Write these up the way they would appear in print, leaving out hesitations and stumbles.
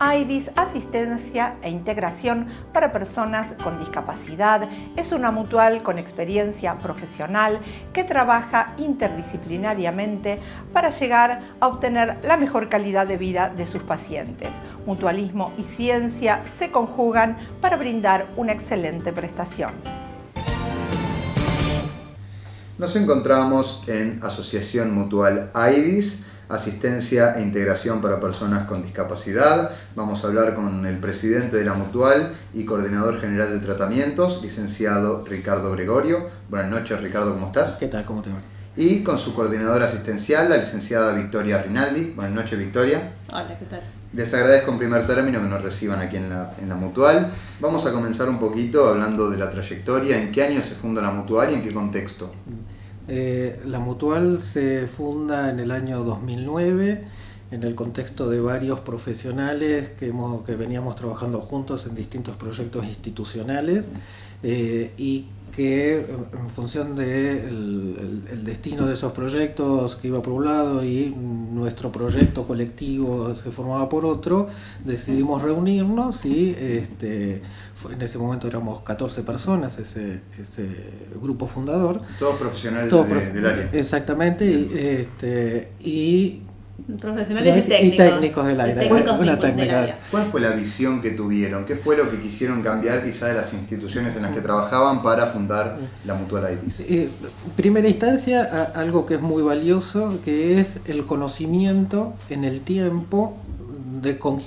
AIDIS, Asistencia e Integración para Personas con Discapacidad, es una mutual con experiencia profesional que trabaja interdisciplinariamente para llegar a obtener la mejor calidad de vida de sus pacientes. Mutualismo y ciencia se conjugan para brindar una excelente prestación. Nos encontramos en Asociación Mutual AIDIS, Asistencia e Integración para Personas con Discapacidad. Vamos a hablar con el presidente de la mutual y coordinador general de tratamientos, licenciado Ricardo Gregorio. Buenas noches, Ricardo, ¿cómo estás? ¿Qué tal? ¿Cómo te va? Y con su coordinadora asistencial, la licenciada Victoria Rinaldi. Buenas noches, Victoria. Hola, ¿qué tal? Les agradezco en primer término que nos reciban aquí en la mutual. Vamos a comenzar un poquito hablando de la trayectoria, en qué año se funda la mutual y en qué contexto. La mutual se funda en el año 2009 en el contexto de varios profesionales que veníamos trabajando juntos en distintos proyectos institucionales y que en función del destino de esos proyectos que iba por un lado y nuestro proyecto colectivo se formaba por otro, decidimos reunirnos y en ese momento éramos 14 personas, ese grupo fundador. Todos profesionales del área. Exactamente, y profesionales y técnicos del área. ¿Cuál fue la visión que tuvieron? ¿Qué fue lo que quisieron cambiar quizá de las instituciones en las que trabajaban para fundar la Mutual AIDIS? En primera instancia, algo que es muy valioso, que es el conocimiento en el tiempo de con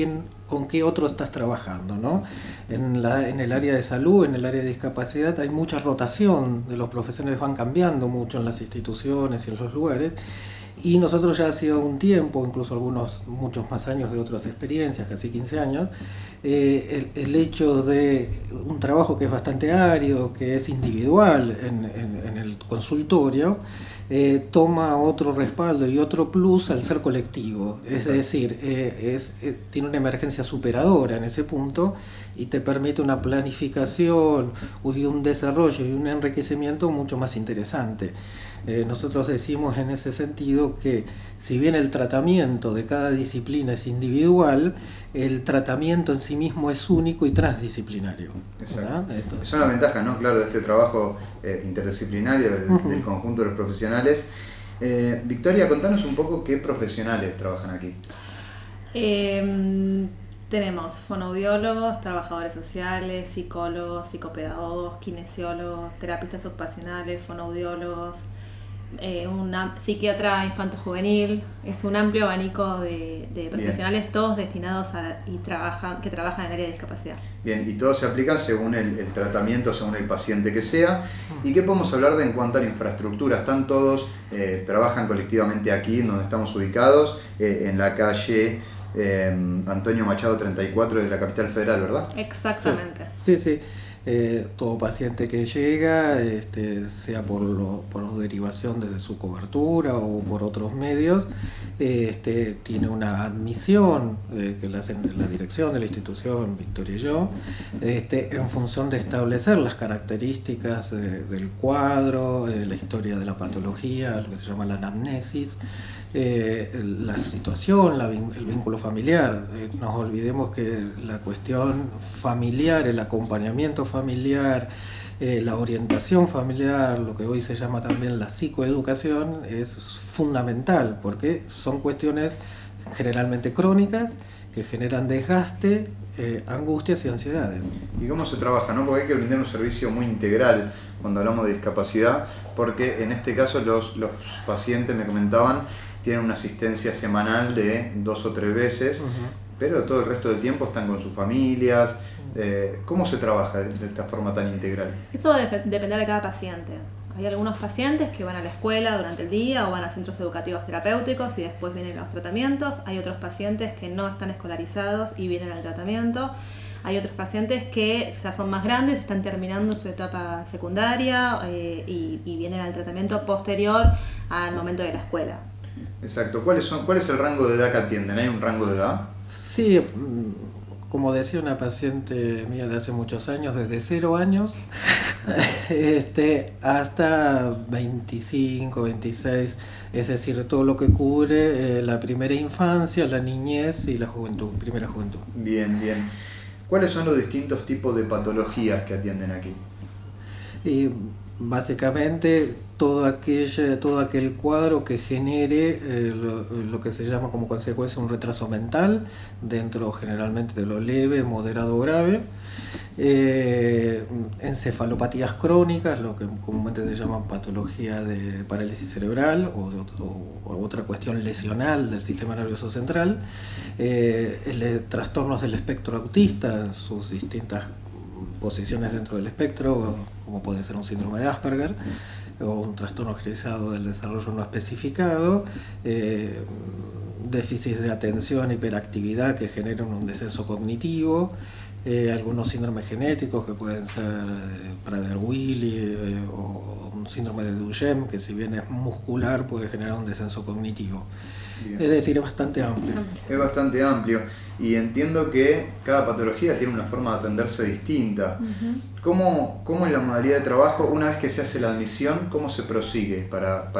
qué otro estás trabajando, ¿no? En el área de salud, en el área de discapacidad, hay mucha rotación de los profesionales, van cambiando mucho en las instituciones y en los lugares. Y nosotros ya hace un tiempo, incluso muchos más años de otras experiencias, casi 15 años, el hecho de un trabajo que es bastante árido, que es individual en el consultorio, toma otro respaldo y otro plus al ser colectivo. Es decir, tiene una emergencia superadora en ese punto y te permite una planificación y un desarrollo y un enriquecimiento mucho más interesante. Nosotros decimos en ese sentido que si bien el tratamiento de cada disciplina es individual, el tratamiento en sí mismo es único y transdisciplinario. Exacto. Es una ventaja, ¿no? Claro, de este trabajo interdisciplinario del conjunto de los profesionales. Victoria, contanos un poco qué profesionales trabajan aquí. Tenemos fonoaudiólogos, trabajadores sociales, psicólogos, psicopedagogos, kinesiólogos, terapistas ocupacionales, fonoaudiólogos, una psiquiatra infanto-juvenil. Es un amplio abanico de profesionales, todos destinados que trabajan en el área de discapacidad. Bien, y todos se aplican según el tratamiento, según el paciente que sea. ¿Y qué podemos hablar en cuanto a la infraestructura? Están todos, trabajan colectivamente aquí, donde estamos ubicados, en la calle Antonio Machado 34 de la capital federal, ¿verdad? Exactamente. Sí. Todo paciente que llega, sea por derivación de su cobertura o por otros medios, tiene una admisión que la hacen la dirección de la institución, Victoria y yo, en función de establecer las características del cuadro, la historia de la patología, lo que se llama la anamnesis, la situación, el vínculo familiar. No olvidemos que la cuestión familiar, el acompañamiento familiar, la orientación familiar, lo que hoy se llama también la psicoeducación, es fundamental porque son cuestiones generalmente crónicas que generan desgaste, angustias y ansiedades. ¿Y cómo se trabaja, no? Porque hay que brindar un servicio muy integral cuando hablamos de discapacidad, porque en este caso los pacientes, me comentaban, tienen una asistencia semanal de 2 o 3 veces, pero todo el resto del tiempo están con sus familias. ¿Cómo se trabaja de esta forma tan integral? Eso va a depender de cada paciente. Hay algunos pacientes que van a la escuela durante el día o van a centros educativos terapéuticos y después vienen los tratamientos. Hay otros pacientes que no están escolarizados y vienen al tratamiento. Hay otros pacientes que ya son más grandes, están terminando su etapa secundaria y vienen al tratamiento posterior al momento de la escuela. Exacto. ¿Cuál es el rango de edad que atienden? ¿Hay un rango de edad? Sí, como decía una paciente mía de hace muchos años, desde 0 años hasta 25, 26, es decir, todo lo que cubre la primera infancia, la niñez y la juventud, primera juventud. Bien, bien. ¿Cuáles son los distintos tipos de patologías que atienden aquí? Y básicamente todo aquel cuadro que genere lo que se llama como consecuencia un retraso mental, dentro generalmente de lo leve, moderado o grave, encefalopatías crónicas, lo que comúnmente se llama patología de parálisis cerebral o otra cuestión lesional del sistema nervioso central, trastornos del espectro autista en sus distintas posiciones dentro del espectro, como puede ser un síndrome de Asperger o un trastorno generalizado del desarrollo no especificado, déficits de atención, hiperactividad que generan un descenso cognitivo, algunos síndromes genéticos que pueden ser Prader-Willi o un síndrome de Duchenne, que si bien es muscular puede generar un descenso cognitivo. Bien. Es decir, es bastante amplio. Es bastante amplio y entiendo que cada patología tiene una forma de atenderse distinta. ¿Cómo en la modalidad de trabajo, una vez que se hace la admisión, cómo se prosigue para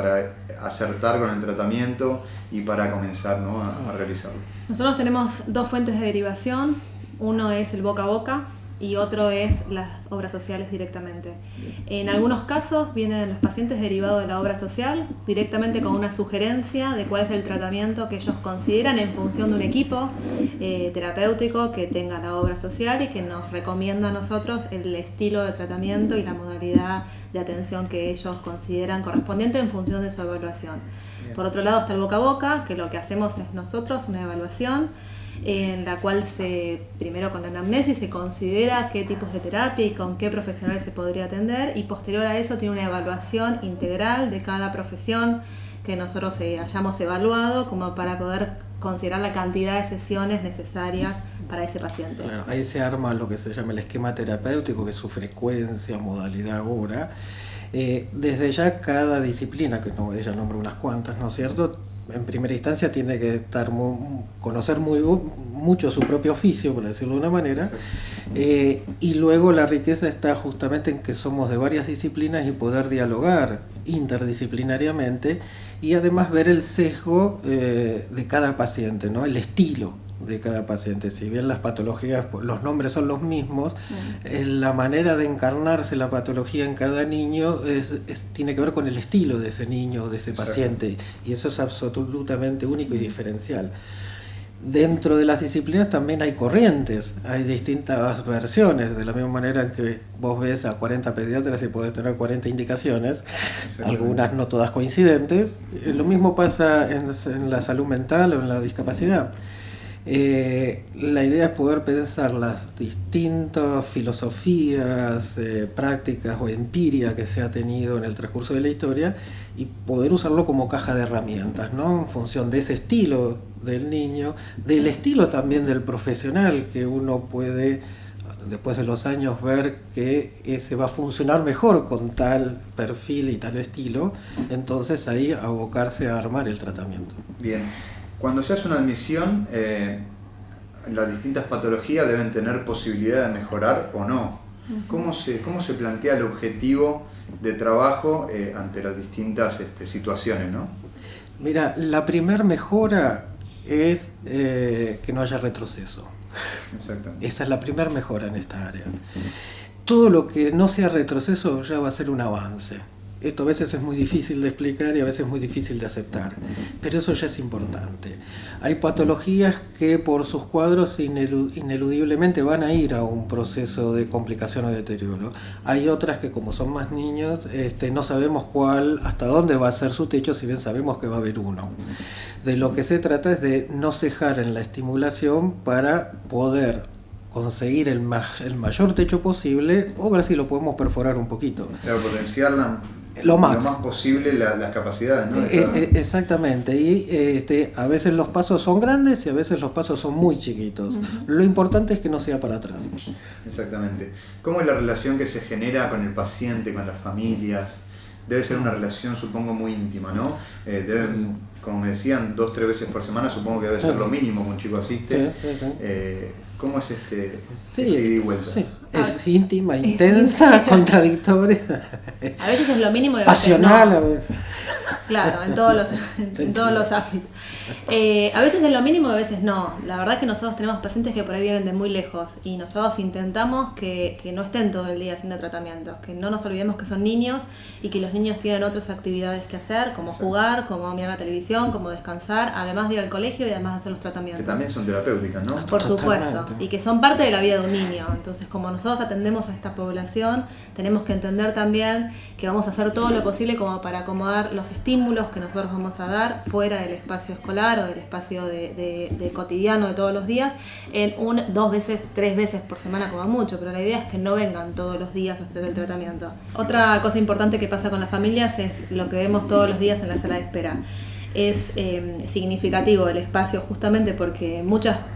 acertar con el tratamiento y para comenzar, ¿no?, a realizarlo? Nosotros tenemos 2 fuentes de derivación, uno es el boca a boca y otro es las obras sociales directamente. En algunos casos vienen los pacientes derivados de la obra social directamente con una sugerencia de cuál es el tratamiento que ellos consideran en función de un equipo terapéutico que tenga la obra social y que nos recomienda a nosotros el estilo de tratamiento y la modalidad de atención que ellos consideran correspondiente en función de su evaluación. Bien. Por otro lado está el boca a boca, que lo que hacemos es nosotros una evaluación en la cual primero con la anamnesis se considera qué tipos de terapia y con qué profesionales se podría atender, y posterior a eso tiene una evaluación integral de cada profesión que nosotros hayamos evaluado como para poder considerar la cantidad de sesiones necesarias para ese paciente. Claro, ahí se arma lo que se llama el esquema terapéutico, que es su frecuencia, modalidad, hora. Desde ya cada disciplina, que ella nombra unas cuantas, ¿no es cierto?, en primera instancia tiene que conocer mucho su propio oficio, por decirlo de una manera, y luego la riqueza está justamente en que somos de varias disciplinas y poder dialogar interdisciplinariamente y además ver el sesgo de cada paciente, ¿no?, el estilo de cada paciente. Si bien las patologías, los nombres son los mismos, la manera de encarnarse la patología en cada niño tiene que ver con el estilo de ese niño o de ese paciente, y eso es absolutamente único y diferencial. Dentro de las disciplinas también hay corrientes, hay distintas versiones, de la misma manera que vos ves a 40 pediatras y podés tener 40 indicaciones, algunas no todas coincidentes. Lo mismo pasa en la salud mental o en la discapacidad. La idea es poder pensar las distintas filosofías, prácticas o empiria que se ha tenido en el transcurso de la historia y poder usarlo como caja de herramientas, ¿no?, en función de ese estilo del niño, del estilo también del profesional, que uno puede después de los años ver que ese va a funcionar mejor con tal perfil y tal estilo, entonces ahí abocarse a armar el tratamiento. Bien. Cuando se hace una admisión, las distintas patologías deben tener posibilidad de mejorar o no. ¿Cómo se plantea el objetivo de trabajo ante las distintas situaciones, ¿no? Mira, la primer mejora es que no haya retroceso. Exactamente. Esa es la primera mejora en esta área. Todo lo que no sea retroceso ya va a ser un avance. Esto a veces es muy difícil de explicar y a veces es muy difícil de aceptar, pero eso ya es importante. Hay patologías que por sus cuadros ineludiblemente van a ir a un proceso de complicación o deterioro. Hay otras que, como son más niños, no sabemos hasta dónde va a ser su techo, si bien sabemos que va a haber uno. De lo que se trata es de no cejar en la estimulación para poder conseguir el mayor techo posible, o ver si lo podemos perforar un poquito. Claro, potenciarla lo más posible las capacidades, ¿no? Exactamente, y a veces los pasos son grandes y a veces los pasos son muy chiquitos. Lo importante es que no sea para atrás. Exactamente. ¿Cómo es la relación que se genera con el paciente, con las familias? Debe ser una relación, supongo, muy íntima, ¿no? Deben como me decían, 2-3 veces por semana, supongo que debe ser lo mínimo que un chico asiste. ¿Cómo es este ida y vuelta? Sí. Es íntima, intensa, contradictoria. A veces es lo mínimo y a veces pasional, no. a veces. Claro, en todos los ámbitos. A veces es lo mínimo y a veces no. La verdad es que nosotros tenemos pacientes que por ahí vienen de muy lejos y nosotros intentamos que no estén todo el día haciendo tratamientos, que no nos olvidemos que son niños y que los niños tienen otras actividades que hacer, como jugar, como mirar la televisión, como descansar, además de ir al colegio y además de hacer los tratamientos. Que también son terapéuticas, ¿no? Por supuesto, y que son parte de la vida de un niño. Entonces, como nosotros atendemos a esta población, tenemos que entender también que vamos a hacer todo lo posible como para acomodar los estímulos que nosotros vamos a dar fuera del espacio escolar o del espacio de cotidiano de todos los días, en 2 veces, 3 veces por semana como mucho, pero la idea es que no vengan todos los días a hacer el tratamiento. Otra cosa importante que pasa con las familias es lo que vemos todos los días en la sala de espera. Es significativo el espacio justamente porque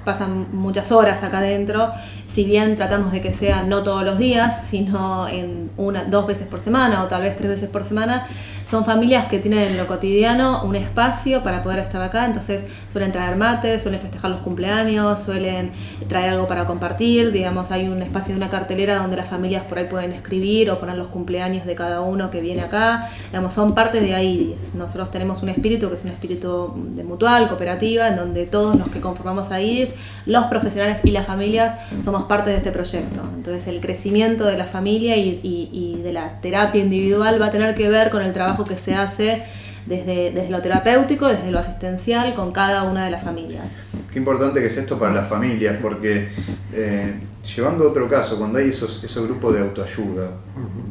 pasan muchas horas acá adentro, si bien tratamos de que sea no todos los días, sino en 2 veces por semana o tal vez 3 veces por semana. Son familias que tienen en lo cotidiano un espacio para poder estar acá, entonces suelen traer mates, suelen festejar los cumpleaños, suelen traer algo para compartir, digamos, hay un espacio de una cartelera donde las familias por ahí pueden escribir o poner los cumpleaños de cada uno que viene acá, digamos, son parte de AIDIS. Nosotros tenemos un espíritu que es un espíritu de mutual, cooperativa, en donde todos los que conformamos AIDIS, los profesionales y las familias, somos parte de este proyecto. Entonces el crecimiento de la familia y de la terapia individual va a tener que ver con el trabajo que se hace desde lo terapéutico, desde lo asistencial, con cada una de las familias. Qué importante que es esto para las familias, porque llevando a otro caso, cuando hay esos grupos de autoayuda,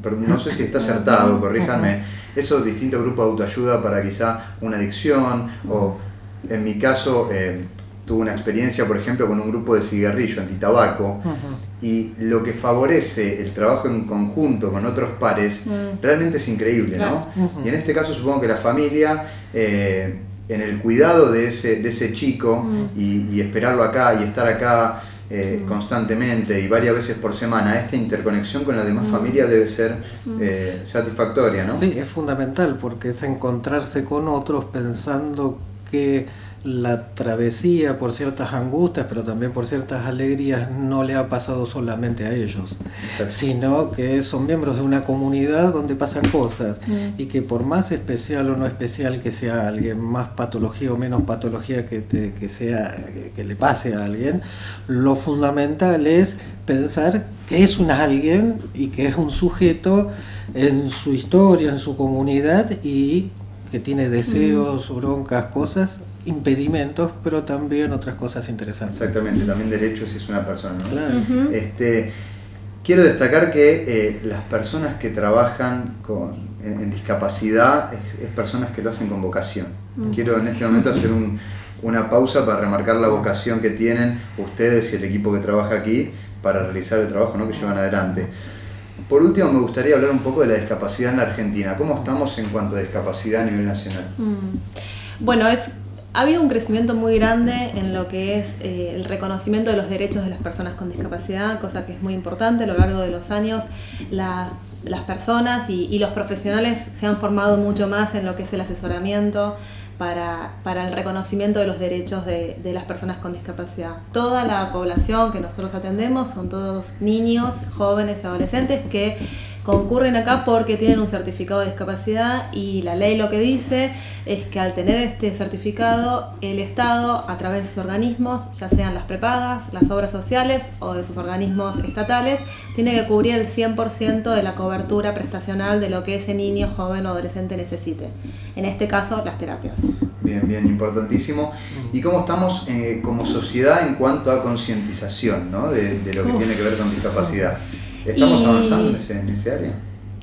pero no sé si está acertado, corríjanme, esos distintos grupos de autoayuda para quizá una adicción, o en mi caso tuve una experiencia, por ejemplo, con un grupo de cigarrillo antitabaco, y lo que favorece el trabajo en conjunto con otros pares realmente es increíble, ¿no? Y en este caso supongo que la familia, en el cuidado de ese chico y esperarlo acá y estar acá constantemente y varias veces por semana, esta interconexión con la demás familia debe ser satisfactoria, ¿no? Sí, es fundamental porque es encontrarse con otros pensando que la travesía por ciertas angustias, pero también por ciertas alegrías, no le ha pasado solamente a ellos, sino que son miembros de una comunidad donde pasan cosas y que por más especial o no especial que sea alguien, más patología o menos patología que le pase a alguien, lo fundamental es pensar que es un alguien y que es un sujeto en su historia, en su comunidad y que tiene deseos, broncas, cosas, impedimentos, pero también otras cosas interesantes. Exactamente, también derechos si es una persona, ¿no? Claro. Quiero destacar que las personas que trabajan en discapacidad es personas que lo hacen con vocación. Quiero en este momento hacer una pausa para remarcar la vocación que tienen ustedes y el equipo que trabaja aquí para realizar el trabajo, ¿no?, que llevan adelante. Por último, me gustaría hablar un poco de la discapacidad en la Argentina. ¿Cómo estamos en cuanto a discapacidad a nivel nacional? Bueno, ha habido un crecimiento muy grande en lo que es el reconocimiento de los derechos de las personas con discapacidad, cosa que es muy importante. A lo largo de los años las personas y los profesionales se han formado mucho más en lo que es el asesoramiento para el reconocimiento de los derechos de las personas con discapacidad. Toda la población que nosotros atendemos son todos niños, jóvenes, adolescentes que concurren acá porque tienen un certificado de discapacidad y la ley lo que dice es que al tener este certificado el Estado, a través de sus organismos, ya sean las prepagas, las obras sociales o de sus organismos estatales, tiene que cubrir el 100% de la cobertura prestacional de lo que ese niño, joven o adolescente necesite. En este caso, las terapias. Bien, importantísimo. ¿Y cómo estamos como sociedad en cuanto a concientización, ¿no?, de lo que tiene que ver con discapacidad? ¿Estamos avanzando en ese área?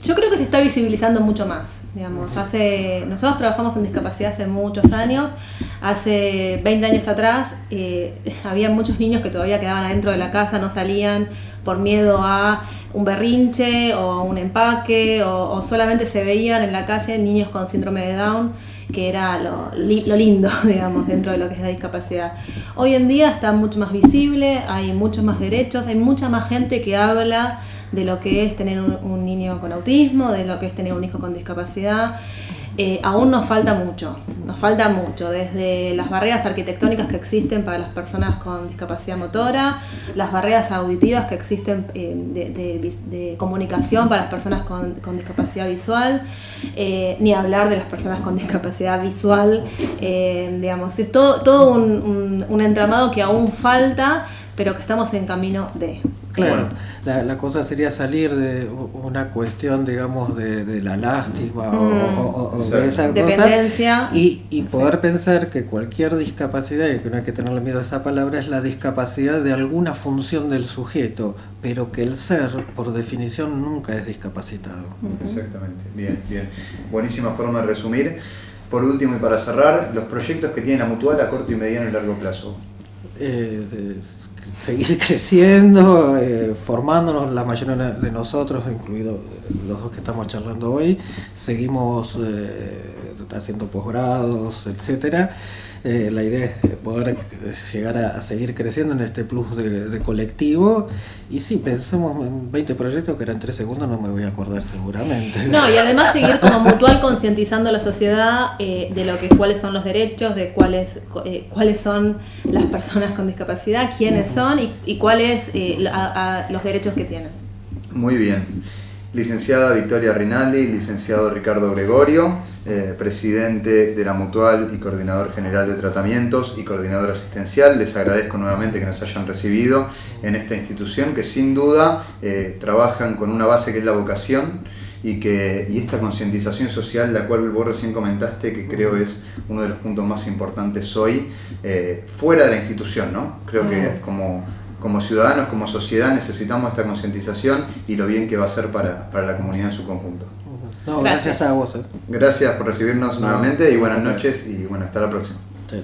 Yo creo que se está visibilizando mucho más, digamos. Nosotros trabajamos en discapacidad hace muchos años. Hace 20 años atrás había muchos niños que todavía quedaban adentro de la casa, no salían por miedo a un berrinche o a un empaque, o solamente se veían en la calle niños con síndrome de Down, que era lo lindo, digamos, dentro de lo que es la discapacidad. Hoy en día está mucho más visible, hay muchos más derechos, hay mucha más gente que habla de lo que es tener un niño con autismo, de lo que es tener un hijo con discapacidad. aún nos falta mucho, desde las barreras arquitectónicas que existen para las personas con discapacidad motora, las barreras auditivas que existen de comunicación para las personas con discapacidad visual, ni hablar de las personas con discapacidad visual, digamos, es todo un entramado que aún falta, pero que estamos en camino de. Claro, la cosa sería salir de una cuestión, digamos, de la lástima o de esa dependencia, cosa y poder pensar que cualquier discapacidad, y que no hay que tenerle miedo a esa palabra, es la discapacidad de alguna función del sujeto, pero que el ser, por definición, nunca es discapacitado. Exactamente, bien. Buenísima forma de resumir. Por último y para cerrar, los proyectos que tiene la Mutual a corto y mediano y largo plazo. Seguir creciendo, formándonos, la mayoría de nosotros, incluidos los dos que estamos charlando hoy, seguimos haciendo posgrados, etcétera. La idea es poder llegar a seguir creciendo en este plus de colectivo. Y sí, pensemos en 20 proyectos que eran 3 segundos, no me voy a acordar seguramente. No, y además seguir como Mutual concientizando a la sociedad de cuáles son los derechos, de cuáles son las personas con discapacidad, quiénes son y cuáles los derechos que tienen. Muy bien. Licenciada Victoria Rinaldi, licenciado Ricardo Gregorio, presidente de la Mutual y coordinador general de tratamientos y coordinador asistencial. Les agradezco nuevamente que nos hayan recibido en esta institución que sin duda trabajan con una base que es la vocación y esta concientización social, la cual vos recién comentaste, que creo es uno de los puntos más importantes hoy, fuera de la institución, ¿no? Creo que como ciudadanos, como sociedad, necesitamos esta concientización y lo bien que va a ser para la comunidad en su conjunto. No, gracias a vos. Gracias por recibirnos nuevamente y buenas noches y hasta la próxima. Sí.